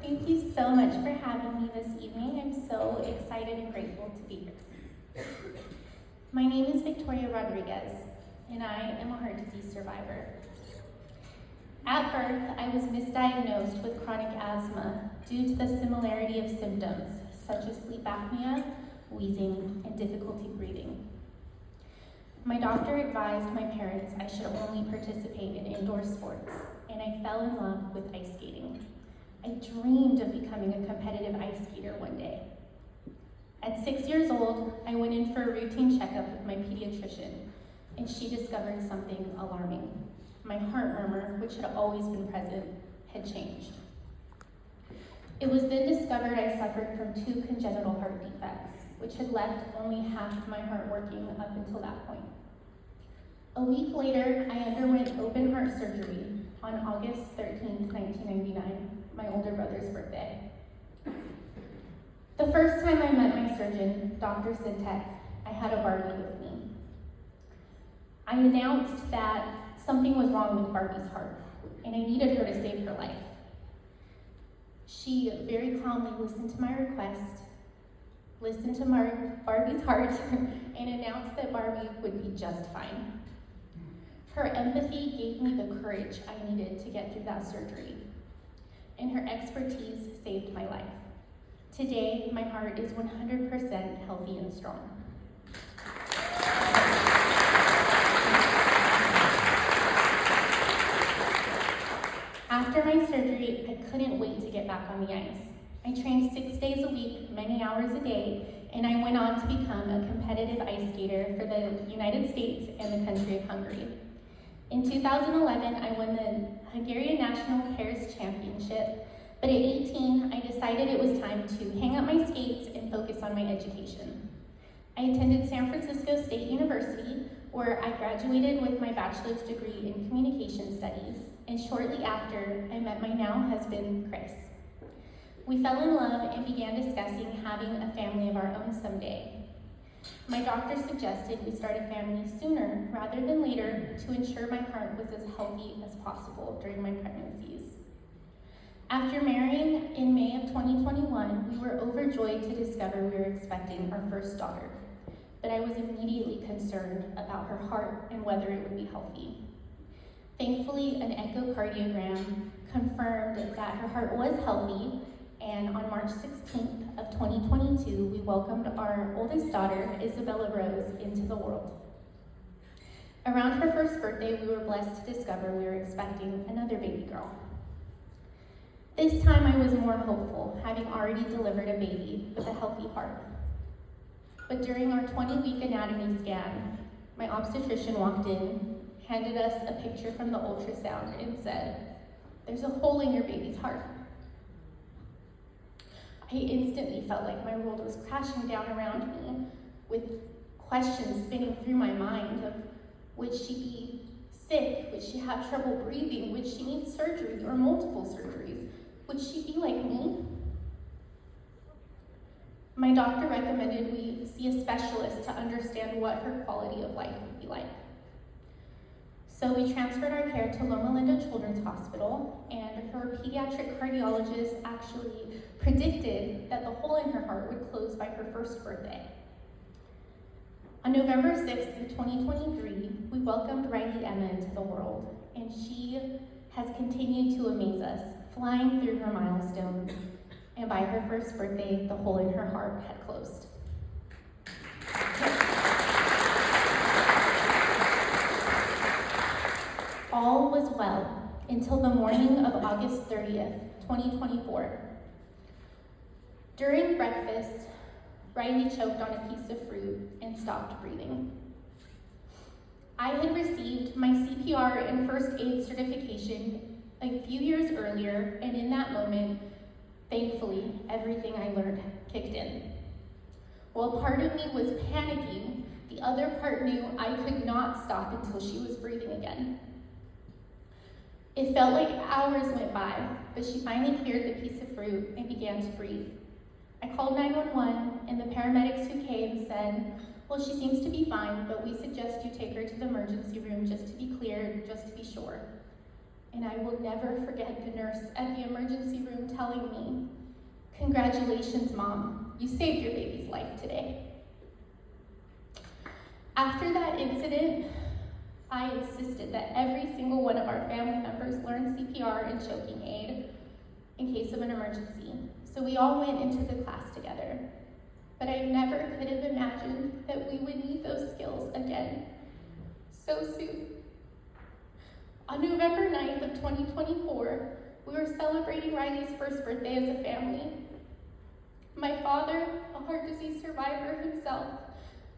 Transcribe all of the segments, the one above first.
Thank you so much for having me this evening. I'm so excited and grateful to be here. My name is Victoria Rodriguez, and I am a heart disease survivor. At birth, I was misdiagnosed with chronic asthma due to the similarity of symptoms, such as sleep apnea, wheezing, and difficulty breathing. My doctor advised my parents I should only participate in indoor sports, and I fell in love with ice skating. I dreamed of becoming a competitive ice skater one day. At 6 years old, I went in for a routine checkup with my pediatrician, and she discovered something alarming. My heart murmur, which had always been present, had changed. It was then discovered I suffered from 2 congenital heart defects, which had left only half of my heart working up until that point. A week later, I underwent open heart surgery on August 13, 1999, my older brother's birthday. The first time I met my surgeon, Dr. Sintek, I had a Barbie with me. I announced that something was wrong with Barbie's heart, and I needed her to save her life. She very calmly listened to my request, listened to Barbie's heart, and announced that Barbie would be just fine. Her empathy gave me the courage I needed to get through that surgery, and her expertise saved my life. Today, my heart is 100% healthy and strong. After my surgery, I couldn't wait to get back on the ice. I trained 6 days a week, many hours a day, and I went on to become a competitive ice skater for the United States and the country of Hungary. In 2011, I won the Hungarian National Pairs Championship, but at 18, I decided it was time to hang up my skates and focus on my education. I attended San Francisco State University, where I graduated with my bachelor's degree in communication studies, and shortly after, I met my now husband, Chris. We fell in love and began discussing having a family of our own someday. My doctor suggested we start a family sooner rather than later to ensure my heart was as healthy as possible during my pregnancies. After marrying in May of 2021, we were overjoyed to discover we were expecting our first daughter, but I was immediately concerned about her heart and whether it would be healthy. Thankfully, an echocardiogram confirmed that her heart was healthy, and on March 16th of 2022, we welcomed our oldest daughter, Isabella Rose, into the world. Around her first birthday, we were blessed to discover we were expecting another baby girl. This time I was more hopeful, having already delivered a baby with a healthy heart. But during our 20-week anatomy scan, my obstetrician walked in, handed us a picture from the ultrasound, and said, "There's a hole in your baby's heart." I instantly felt like my world was crashing down around me, with questions spinning through my mind of, would she be sick? Would she have trouble breathing? Would she need surgery or multiple surgeries? Would she be like me? My doctor recommended we see a specialist to understand what her quality of life would be like. So we transferred our care to Loma Linda Children's Hospital, and her pediatric cardiologist actually predicted that the hole in her heart would close by her first birthday. On November 6th of 2023, we welcomed Riley Emma into the world, and she has continued to amaze us, flying through her milestones, and by her first birthday, the hole in her heart had closed. All was well until the morning of August 30th, 2024. During breakfast, Riley choked on a piece of fruit and stopped breathing. I had received my CPR and first aid certification a few years earlier, and in that moment, thankfully, everything I learned kicked in. While part of me was panicking, the other part knew I could not stop until she was breathing again. It felt like hours went by, but she finally cleared the piece of fruit and began to breathe. I called 911, and the paramedics who came said, "Well, she seems to be fine, but we suggest you take her to the emergency room just to be cleared, just to be sure." And I will never forget the nurse at the emergency room telling me, Congratulations, Mom. You saved your baby's life today. After that incident, I insisted that every single one of our family members learn CPR and choking aid in case of an emergency. So we all went into the class together. But I never could have imagined that we would need those skills again so soon. On November 9th of 2024, we were celebrating Riley's first birthday as a family. My father, a heart disease survivor himself,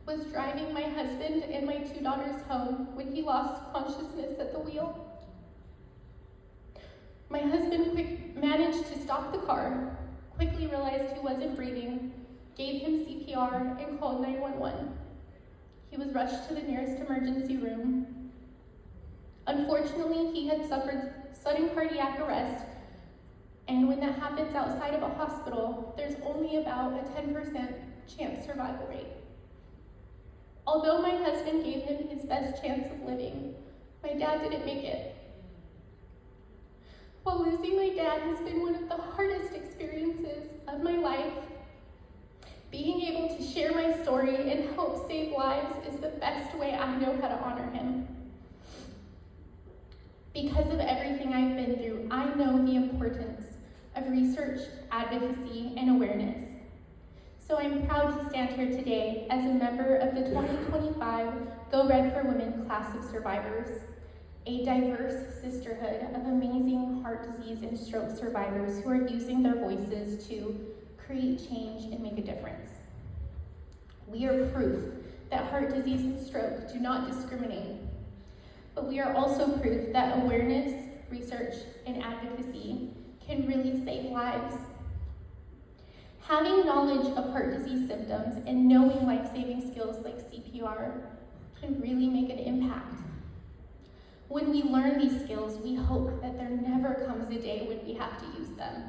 was driving my husband and my 2 daughters home when he lost consciousness at the wheel. My husband managed to stop the car, quickly realized he wasn't breathing, gave him CPR, and called 911. He was rushed to the nearest emergency room. Unfortunately, he had suffered sudden cardiac arrest, and when that happens outside of a hospital, there's only about a 10% chance survival rate. Although my husband gave him his best chance of living, my dad didn't make it. While losing my dad has been one of the hardest experiences of my life, being able to share my story and help save lives is the best way I know how to honor him. Because of everything I've been through, I know the importance of research, advocacy, and awareness. So I'm proud to stand here today as a member of the 2025 Go Red for Women class of survivors, a diverse sisterhood of amazing heart disease and stroke survivors who are using their voices to create change and make a difference. We are proof that heart disease and stroke do not discriminate, but we are also proof that awareness, research, and advocacy can really save lives. Having knowledge of heart disease symptoms and knowing life-saving skills like CPR can really make an impact. When we learn these skills, we hope that there never comes a day when we have to use them.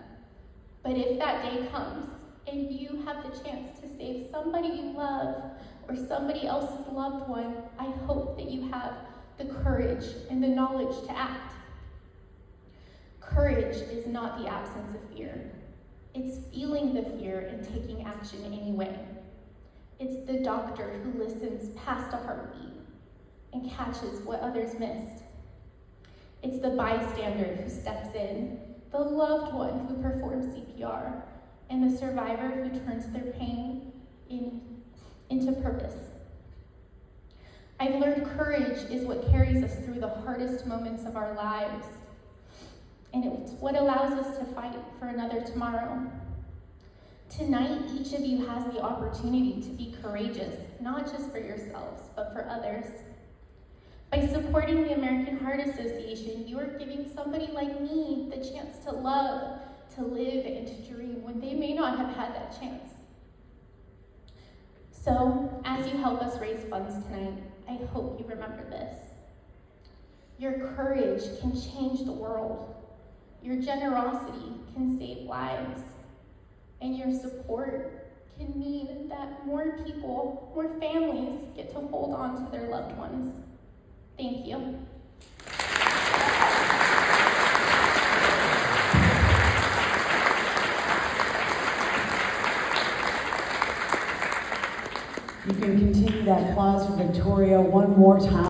But if that day comes and you have the chance to save somebody you love or somebody else's loved one, I hope that you have the courage and the knowledge to act. Courage is not the absence of fear. It's feeling the fear and taking action anyway. It's the doctor who listens past a heartbeat and catches what others missed. It's the bystander who steps in, the loved one who performs CPR, and the survivor who turns their pain into purpose. I've learned courage is what carries us through the hardest moments of our lives, and it's what allows us to fight for another tomorrow. Tonight, each of you has the opportunity to be courageous, not just for yourselves, but for others. By supporting the American Heart Association, you are giving somebody like me the chance to love, to live, and to dream when they may not have had that chance. So, as you help us raise funds tonight, I hope you remember this. Your courage can change the world. Your generosity can save lives. And your support can mean that more people, more families get to hold on to their loved ones. Thank you. You can continue that applause for Victoria one more time.